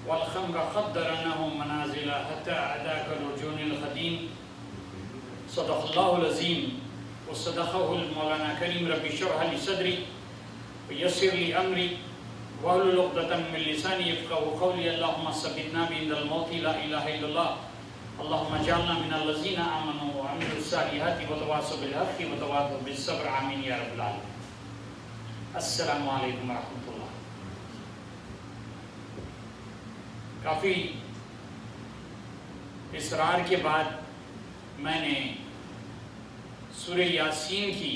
والخمر قدرناه منازل حتى أداك الرجون القديم صدق الله العظيم وصدقه المولانا كريم رب اشرح لي صدري ويسر لي أمري واحلل عقدة من لساني يفقهوا قولي اللهم ثبتنا عند الموت لا إله إلا الله اللهم اجعلنا من الذين آمنوا وعملوا الصالحات وتواصوا بالحق وتواصوا بالصبر آمين یا رب العالمین۔ السلام علیکم ورحمۃ اللہ۔ کافی اصرار کے بعد میں نے سورہ یاسین کی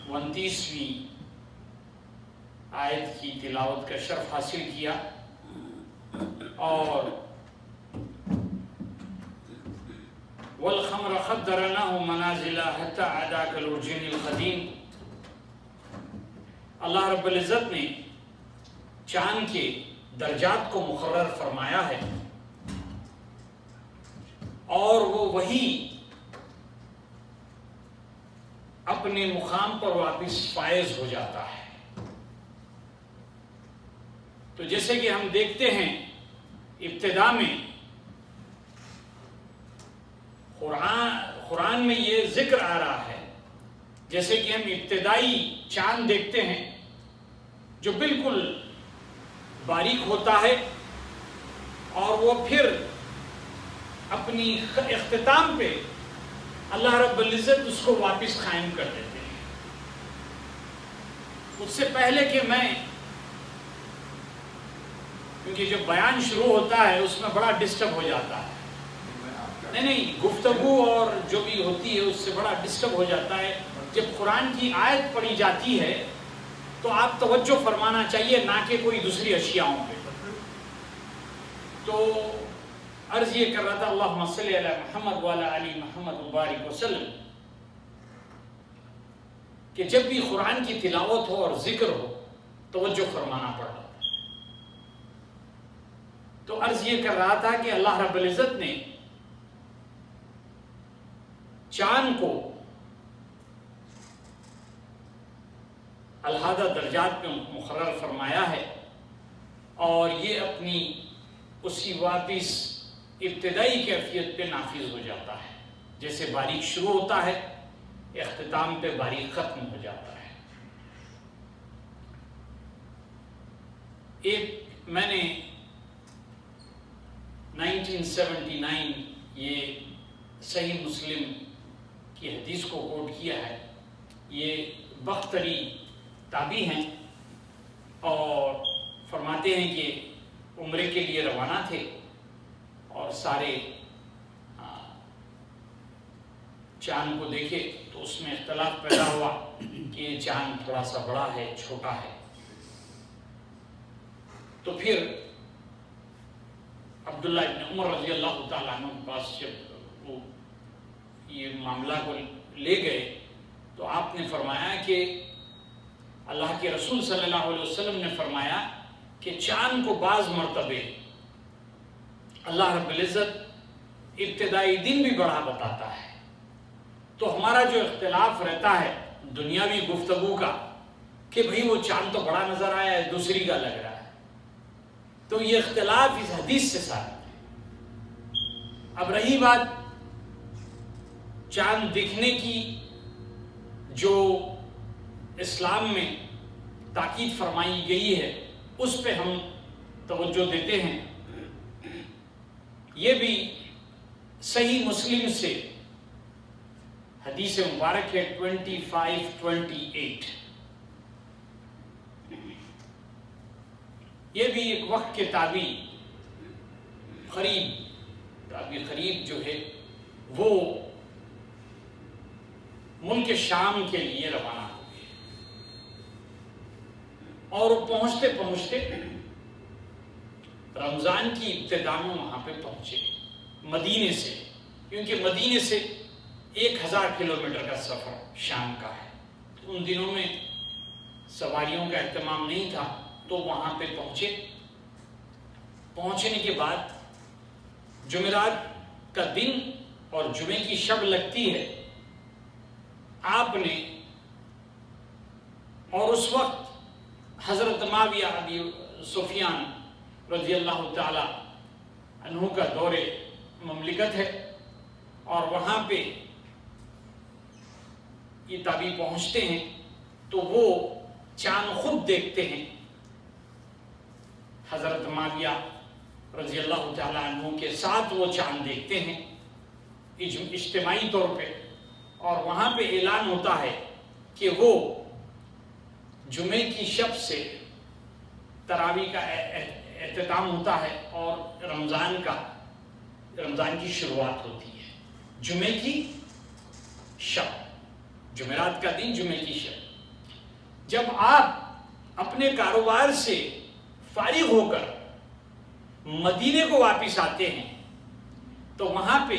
29ویں آیت کی تلاوت کا شرف حاصل کیا اور والخمر قدرناه منازل حتى أداك الرجون القديم، اللہ رب العزت نے چاند کے درجات کو مقرر فرمایا ہے اور وہ وہی اپنے مقام پر واپس فائز ہو جاتا ہے۔ تو جیسے کہ ہم دیکھتے ہیں ابتدا میں قرآن میں یہ ذکر آ رہا ہے، جیسے کہ ہم ابتدائی چاند دیکھتے ہیں جو بالکل باریک ہوتا ہے اور وہ پھر اپنی اختتام پہ اللہ رب العزت اس کو واپس قائم کر دیتے ہیں۔ اس سے پہلے کہ میں، کیونکہ جب بیان شروع ہوتا ہے اس میں بڑا ڈسٹرب ہو جاتا ہے، نہیں گفتگو اور جو بھی ہوتی ہے اس سے بڑا ڈسٹرب ہو جاتا ہے۔ جب قرآن کی آیت پڑھی جاتی ہے تو آپ توجہ فرمانا چاہیے، نہ کہ کوئی دوسری اشیاءوں پہ۔ تو عرض یہ کر رہا تھا اللہم صلی علی محمد وعلی آل محمد وبارک وسلم، کہ جب بھی قرآن کی تلاوت ہو اور ذکر ہو توجہ فرمانا پڑتا ہے۔ تو عرض یہ کر رہا تھا کہ اللہ رب العزت نے چاند کو الحادہ درجات میں مقرر فرمایا ہے اور یہ اپنی اسی واپس ابتدائی کیفیت پہ نافذ ہو جاتا ہے، جیسے باریک شروع ہوتا ہے اختتام پہ باریک ختم ہو جاتا ہے۔ ایک میں نے 1979 یہ صحیح مسلم کی حدیث کو کوٹ کیا ہے۔ یہ بختری تابعی ہیں اور فرماتے ہیں کہ عمرے کے لیے روانہ تھے اور سارے چاند کو دیکھے تو اس میں اختلاف پیدا ہوا کہ یہ چاند تھوڑا سا بڑا ہے چھوٹا ہے۔ تو پھر عبداللہ ابن عمر رضی اللہ تعالیٰ عنہ کے پاس جب وہ یہ معاملہ کو لے گئے تو آپ نے فرمایا کہ اللہ کے رسول صلی اللہ علیہ وسلم نے فرمایا کہ چاند کو بعض مرتبے اللہ رب العزت ابتدائی دن بھی بڑا بتاتا ہے۔ تو ہمارا جو اختلاف رہتا ہے دنیاوی گفتگو کا کہ بھئی وہ چاند تو بڑا نظر آیا ہے دوسری کا لگ رہا ہے، تو یہ اختلاف اس حدیث سے ثابت ہے۔ اب رہی بات چاند دیکھنے کی جو اسلام میں تاکید فرمائی گئی ہے اس پہ ہم توجہ دیتے ہیں۔ یہ بھی صحیح مسلم سے حدیث مبارک ہے 2528۔ یہ بھی ایک وقت کے تابعی قریب جو ہے وہ ملک شام کے لیے روانہ ہو گئے اور وہ پہنچتے پہنچتے رمضان کی ابتدا میں وہاں پہ پہنچے مدینے سے، کیونکہ مدینے سے 1000 کلومیٹر کا سفر شام کا ہے۔ ان دنوں میں سواریوں کا اہتمام نہیں تھا تو وہاں پہ پہنچے۔ پہنچنے کے بعد جمعرات کا دن اور جمعے کی شب لگتی ہے، آپ نے اور اس وقت حضرت معاویہ ابی سفیان رضی اللہ تعالی عنہ کا دور مملکت ہے، اور وہاں پہ یہ تابعی پہنچتے ہیں تو وہ چاند خود دیکھتے ہیں، حضرت معاویہ رضی اللہ تعالیٰ عنہ کے ساتھ وہ چاند دیکھتے ہیں اجتماعی طور پہ، اور وہاں پہ اعلان ہوتا ہے کہ وہ جمعے کی شب سے تراویح کا اختتام ہوتا ہے اور رمضان کی شروعات ہوتی ہے، جمعے کی شب، جمعرات کا دن، جمعے کی شب۔ جب آپ اپنے کاروبار سے فارغ ہو کر مدینے کو واپس آتے ہیں تو وہاں پہ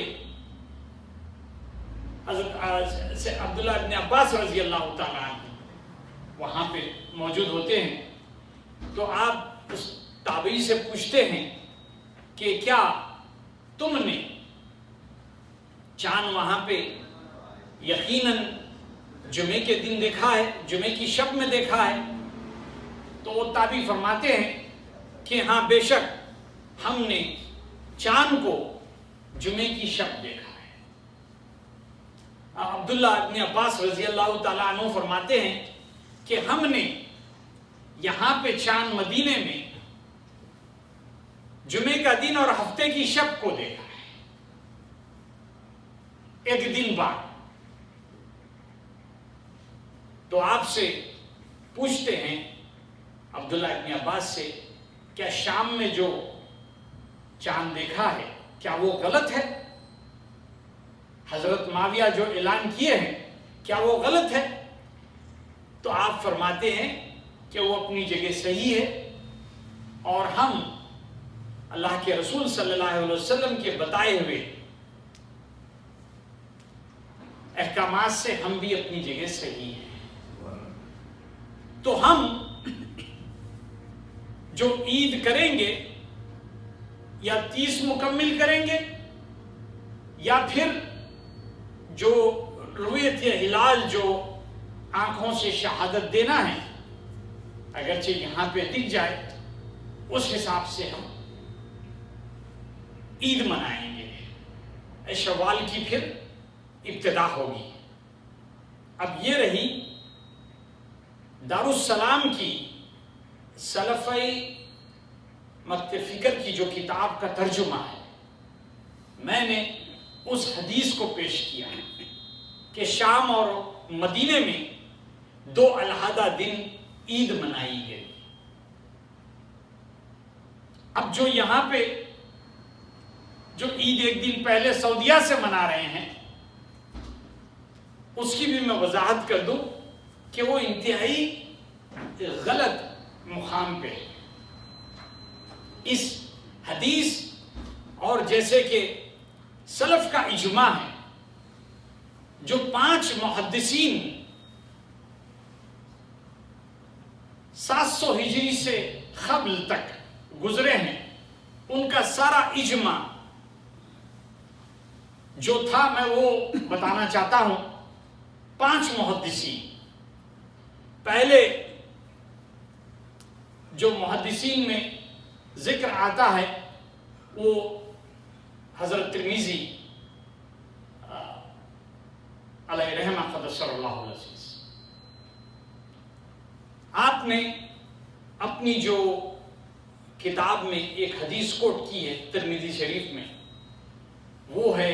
حضرت عبداللہ ابن عباس رضی اللہ تعالیٰ عنہ وہاں پہ موجود ہوتے ہیں، تو آپ اس تابعی سے پوچھتے ہیں کہ کیا تم نے چاند وہاں پہ یقیناً جمعے کے دن دیکھا ہے، جمعے کی شب میں دیکھا ہے؟ تو وہ تابعی فرماتے ہیں کہ ہاں بے شک ہم نے چاند کو جمعے کی شب دیکھا ہے۔ عبداللہ ابن عباس رضی اللہ تعالیٰ عنہ فرماتے ہیں کہ ہم نے یہاں پہ چاند مدینے میں جمعے کا دن اور ہفتے کی شب کو دیکھا ہے، ایک دن بعد۔ تو آپ سے پوچھتے ہیں عبداللہ ابن عباس سے، کیا شام میں جو چاند دیکھا ہے کیا وہ غلط ہے؟ حضرت معاویہ جو اعلان کیے ہیں کیا وہ غلط ہے؟ تو آپ فرماتے ہیں کہ وہ اپنی جگہ صحیح ہے، اور ہم اللہ کے رسول صلی اللہ علیہ وسلم کے بتائے ہوئے احکامات سے ہم بھی اپنی جگہ صحیح ہیں۔ تو ہم جو عید کریں گے یا 30 مکمل کریں گے، یا پھر جو رؤیت ہلال جو آنکھوں سے شہادت دینا ہے، اگرچہ یہاں پہ دکھ جائے، اس حساب سے ہم عید منائیں گے، شوال کی پھر ابتدا ہوگی۔ اب یہ رہی دارالسلام کی سلفی مکتب فکر کی جو کتاب کا ترجمہ ہے، میں نے اس حدیث کو پیش کیا ہے کہ شام اور مدینے میں 2 علیحدہ دن عید منائی گئی۔ اب جو یہاں پہ جو عید ایک دن پہلے سعودیہ سے منا رہے ہیں، اس کی بھی میں وضاحت کر دوں کہ وہ انتہائی غلط مقام پہ ہے۔ اس حدیث اور جیسے کہ سلف کا اجماع ہے، جو 5 محدثین 700 ہجری سے قبل تک گزرے ہیں، ان کا سارا اجماع جو تھا میں وہ بتانا چاہتا ہوں۔ 5 محدثین، پہلے جو محدثین میں ذکر آتا ہے وہ حضرت ترمذی علیہ رحمہ قدس اللہ علیہ، آپ نے اپنی جو کتاب میں ایک حدیث کوٹ کی ہے ترمذی شریف میں، وہ ہے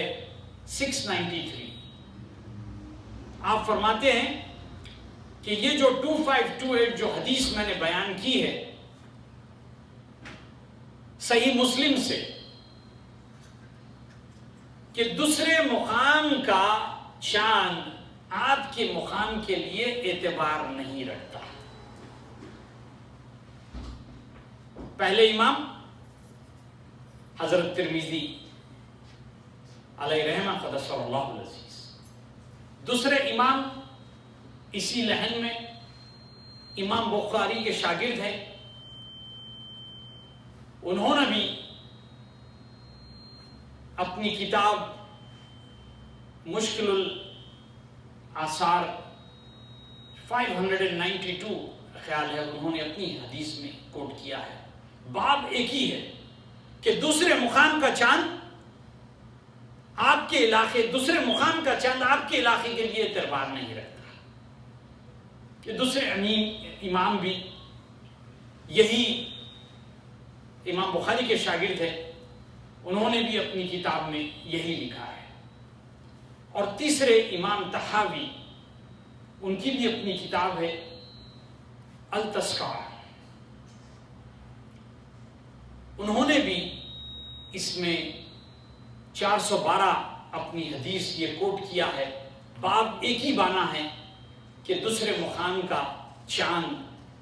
693۔ آپ فرماتے ہیں کہ یہ جو 2528 جو حدیث میں نے بیان کی ہے صحیح مسلم سے، کہ دوسرے مقام کا چاند آپ کے مقام کے لیے اعتبار نہیں رکھتا۔ پہلے امام حضرت ترمذی علیہ رحمہ قدس اللہ العزیز، دوسرے امام اسی لحن میں امام بخاری کے شاگرد ہیں، انہوں نے بھی اپنی کتاب مشکل الآثار 592 خیال ہے انہوں نے اپنی حدیث میں کوٹ کیا ہے، باب ایک ہی ہے کہ دوسرے مقام کا چاند آپ کے علاقے، دوسرے مقام کا چاند آپ کے علاقے کے لیے اعتبار نہیں رکھتا، کہ دوسرے امام بھی یہی امام بخاری کے شاگرد ہیں، انہوں نے بھی اپنی کتاب میں یہی لکھا ہے. اور تیسرے امام طحاوی، ان کی بھی اپنی کتاب ہے التذکار، انہوں نے بھی اس میں 412 اپنی حدیث یہ کوٹ کیا ہے. باب ایک ہی بانا ہے کہ دوسرے مقام کا چاند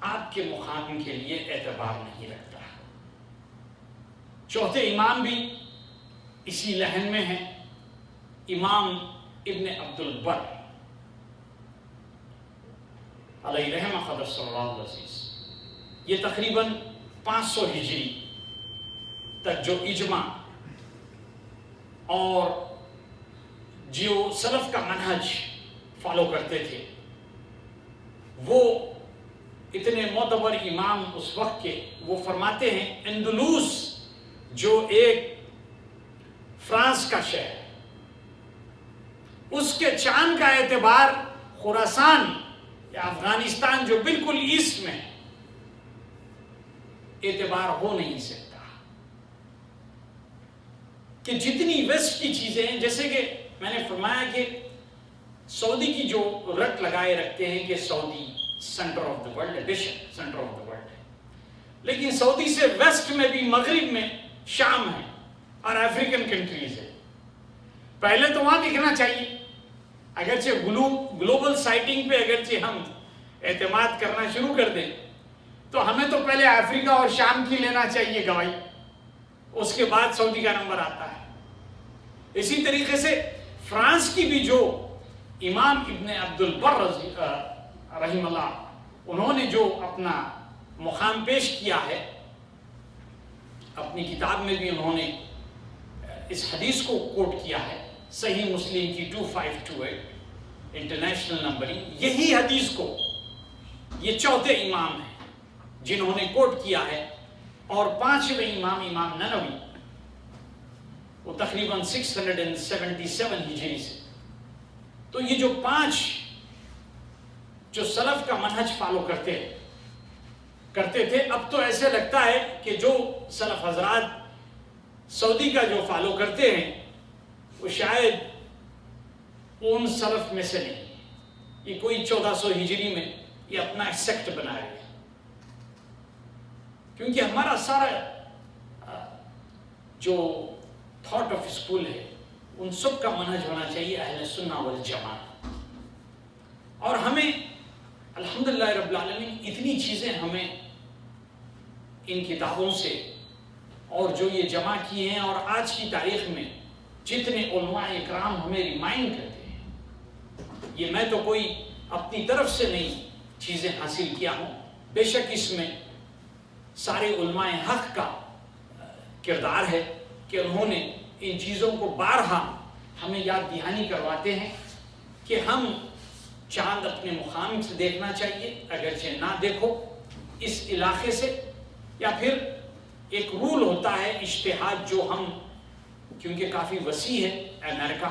آپ کے مقام کے لیے اعتبار نہیں رکھتا. چوتھے امام بھی اسی لحن میں ہیں، امام ابن عبد البر علیہ رحمہ قدس اللہ العزیز. یہ تقریباً 500 ہجری تک جو اجماع اور جو سلف کا منہج فالو کرتے تھے، وہ اتنے معتبر امام اس وقت کے، وہ فرماتے ہیں اندلس جو ایک فرانس کا شہر ہے، اس کے چاند کا اعتبار خراسان یا افغانستان جو بالکل ایسٹ میں ہے، اعتبار ہو نہیں سکتا. کہ جتنی ویسٹ کی چیزیں ہیں، جیسے کہ میں نے فرمایا کہ سعودی کی جو رٹ لگائے رکھتے ہیں کہ سعودی سینٹر آف دا ورلڈ ہے، بے شک سینٹر آف دا ورلڈ ہے، لیکن سعودی سے ویسٹ میں بھی مغرب میں شام ہے اور افریقن کنٹریز ہے. پہلے تو وہاں دکھنا چاہیے. اگرچہ گلوبل سائٹنگ پہ اگرچہ ہم اعتماد کرنا شروع کر دیں تو ہمیں تو پہلے افریقہ اور شام کی لینا چاہیے گواہی، اس کے بعد سعودی کا نمبر آتا ہے. اسی طریقے سے فرانس کی بھی جو امام ابن عبد البر رحم اللہ، انہوں نے جو اپنا مقام پیش کیا ہے اپنی کتاب میں بھی، انہوں نے اس حدیث کو کوٹ کیا ہے صحیح مسلم کی 2528 انٹرنیشنل نمبرنگ. یہی حدیث کو یہ چوتھے امام ہیں جنہوں نے کوٹ کیا ہے. اور پانچویں امام، امام ننوی، وہ تقریباً 677 ہجری سے. تو یہ جو 5 جو سلف کا منہج فالو کرتے تھے، اب تو ایسے لگتا ہے کہ جو سلف حضرات سعودی کا جو فالو کرتے ہیں وہ شاید ان سلف میں سے نہیں. یہ کوئی 1400 ہجری میں یہ اپنا سیکٹ بنا رہے ہیں، کیونکہ ہمارا سارا جو تھاٹ آف اسکول ہے ان سب کا منہج ہونا چاہیے اہل سنہ والجماعت. اور ہمیں الحمدللہ رب العالمین اتنی چیزیں ہمیں ان کتابوں سے اور جو یہ جمع کی ہیں، اور آج کی تاریخ میں جتنے علماء اکرام ہمیں ریمائنڈ کرتے ہیں، یہ میں تو کوئی اپنی طرف سے نہیں چیزیں حاصل کیا ہوں، بے شک اس میں سارے علماء حق کا کردار ہے کہ انہوں نے ان چیزوں کو بارہا ہمیں یاد دہانی کرواتے ہیں کہ ہم چاند اپنے مقام سے دیکھنا چاہیے، اگرچہ نہ دیکھو اس علاقے سے. یا پھر ایک رول ہوتا ہے اجتہاد جو ہم، کیونکہ کافی وسیع ہے امریکہ،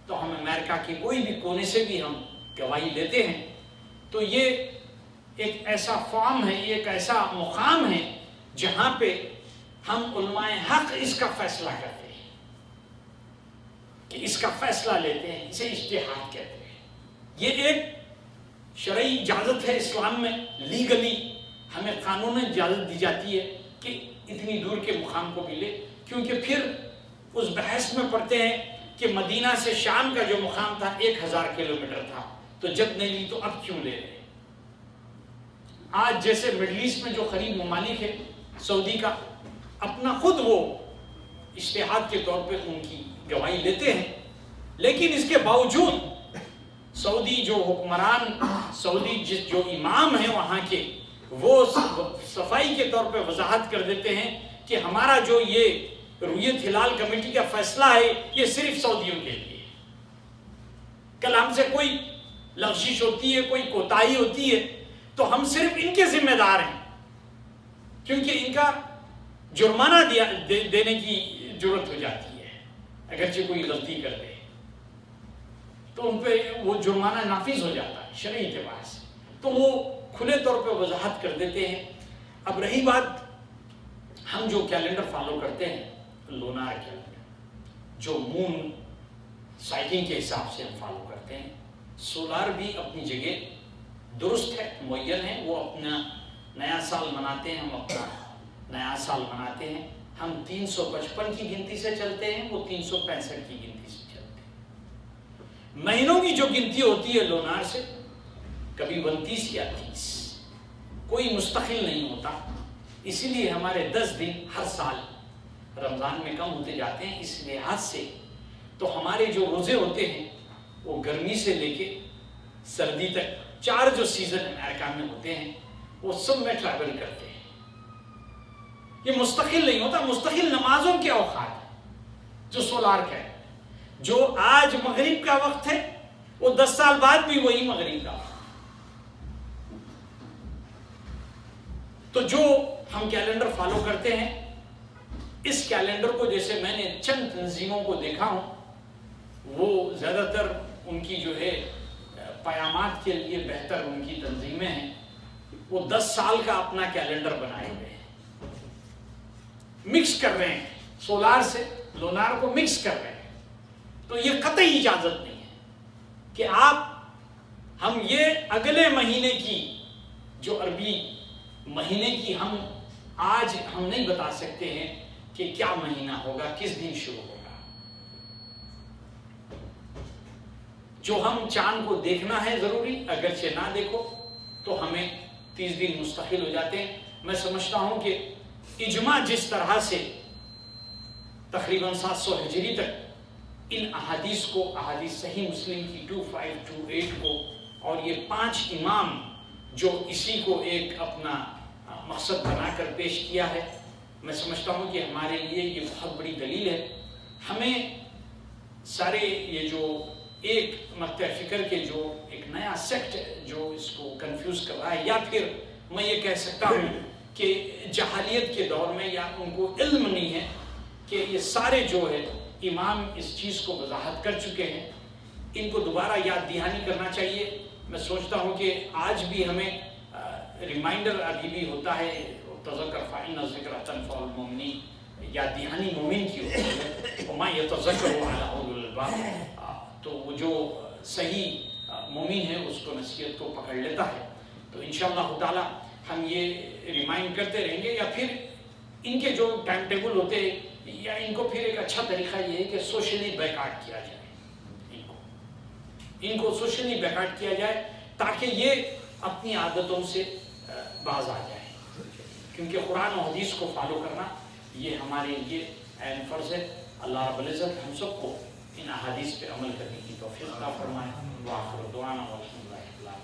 تو ہم امریکہ کے کوئی بھی کونے سے بھی ہم گواہی لیتے ہیں. تو یہ ایک ایسا فارم ہے، یہ ایک ایسا مقام ہے جہاں پہ ہم علماء حق اس کا فیصلہ کرتے ہیں، کہ اس کا فیصلہ لیتے ہیں، اسے اجتہاد کہتے ہیں. یہ ایک شرعی اجازت ہے اسلام میں، لیگلی ہمیں قانون اجازت دی جاتی ہے کہ اتنی دور کے مقام کو بھی لے. کیونکہ پھر اس بحث میں پڑھتے ہیں کہ مدینہ سے شام کا جو مقام تھا 1000 کلومیٹر تھا، تو جب نہیں لی تو اب کیوں لے رہے. آج جیسے مڈل ایسٹ میں جو قریب ممالک ہے، سعودی کا اپنا خود وہ اجتہاد کے طور پہ ان کی گواہی لیتے ہیں، لیکن اس کے باوجود سعودی جو حکمران، سعودی جو امام ہیں وہاں کے، وہ صفائی کے طور پہ وضاحت کر دیتے ہیں کہ ہمارا جو یہ رویت ہلال کمیٹی کا فیصلہ ہے یہ صرف سعودیوں کے لیے. کل ہم سے کوئی لغزش ہوتی ہے، کوئی کوتاہی ہوتی ہے، تو ہم صرف ان کے ذمہ دار ہیں، کیونکہ ان کا جرمانہ دینے کی ضرورت ہو جاتی ہے، اگرچہ کوئی غلطی کر دے تو ان پہ وہ جرمانہ نافذ ہو جاتا ہے شرعی اعتبار سے، تو وہ کھلے طور پہ وضاحت کر دیتے ہیں۔ اب رہی بات ہم جو کیلنڈر فالو کرتے ہیں، لونار کیلنڈر جو مون سائیکلنگ کے حساب سے ہم فالو کرتے ہیں، سولار بھی اپنی جگہ درست ہے، معین ہے، وہ اپنا نیا سال مناتے ہیں، ہم اپنا نیا سال مناتے ہیں، ہم 355 کی گنتی سے چلتے ہیں، وہ 365 کی گنتی سے چلتے ہیں۔ مہینوں کی جو گنتی ہوتی ہے لونار سے، کبھی 29 یا 30، کوئی مستقل نہیں ہوتا، اسی لیے ہمارے 10 دن ہر سال رمضان میں کم ہوتے جاتے ہیں۔ اس لحاظ سے تو ہمارے جو روزے ہوتے ہیں وہ گرمی سے لے کے سردی تک 4 جو سیزن امریکہ میں ہوتے ہیں وہ سب میں ٹریول کرتے ہیں۔ یہ مستقل نہیں ہوتا، مستقل نمازوں کے اوقات ہے جو سولار کا ہے، جو آج مغرب کا وقت ہے وہ 10 سال بعد بھی وہی مغرب کا وقت۔ تو جو ہم کیلنڈر فالو کرتے ہیں، اس کیلنڈر کو جیسے میں نے چند تنظیموں کو دیکھا ہوں، وہ زیادہ تر ان کی جو ہے پیامات کے لیے بہتر ان کی تنظیمیں ہیں، وہ 10 سال کا اپنا کیلنڈر بنائے ہوئے ہیں، مکس کر رہے ہیں، سولار سے لونار کو مکس کر رہے ہیں۔ تو یہ قطعی اجازت نہیں ہے کہ ہم یہ اگلے مہینے کی جو عربی مہینے کی آج ہم نہیں بتا سکتے ہیں کہ کیا مہینہ ہوگا، کس دن شروع ہوگا۔ جو ہم چاند کو دیکھنا ہے ضروری، اگرچہ نہ دیکھو تو ہمیں 30 دن مستقل ہو جاتے ہیں۔ میں سمجھتا ہوں کہ اجماع جس طرح سے تقریباً 700 ہجری تک ان احادیث کو، احادیث صحیح مسلم کی 2528 کو، اور یہ 5 امام جو اسی کو ایک اپنا مقصد بنا کر پیش کیا ہے، میں سمجھتا ہوں کہ ہمارے لیے یہ بہت بڑی دلیل ہے۔ ہمیں سارے یہ جو ایک مقطع فکر کے جو ایک نیا سیکٹ جو اس کو کنفیوز کر رہا ہے، یا پھر میں یہ کہہ سکتا ہوں کہ جہالیت کے دور میں یا ان کو علم نہیں ہے کہ یہ سارے جو ہے امام اس چیز کو وضاحت کر چکے ہیں، ان کو دوبارہ یاد دہانی کرنا چاہیے۔ میں سوچتا ہوں کہ آج بھی ہمیں ریمائنڈر ابھی بھی ہوتا ہے، تذکر فإن ذکر تنفع المؤمنین، یاد دہانی مومن کی ہوتی ہے، وما یتذکر الا اولو الالباب، تو وہ جو صحیح مومن ہے اس کو نصیحت کو پکڑ لیتا ہے۔ تو انشاءاللہ تعالی ہم یہ ریمائنڈ کرتے رہیں گے، یا پھر ان کے جو ٹائم ٹیبل ہوتے ہیں، یا ان کو پھر ایک اچھا طریقہ یہ ہے کہ سوشلی بیکارٹ کیا جائے، ان کو سوشلی بیکارٹ کیا جائے تاکہ یہ اپنی عادتوں سے باز آ جائے، کیونکہ قرآن و حدیث کو فالو کرنا یہ ہمارے لیے عین فرض ہے۔ اللہ رب العزت ہم سب کو ان احادیث پہ عمل کرنے کی توفیق عطا فرمائے۔ وآخر دعوانا والحمد للہ۔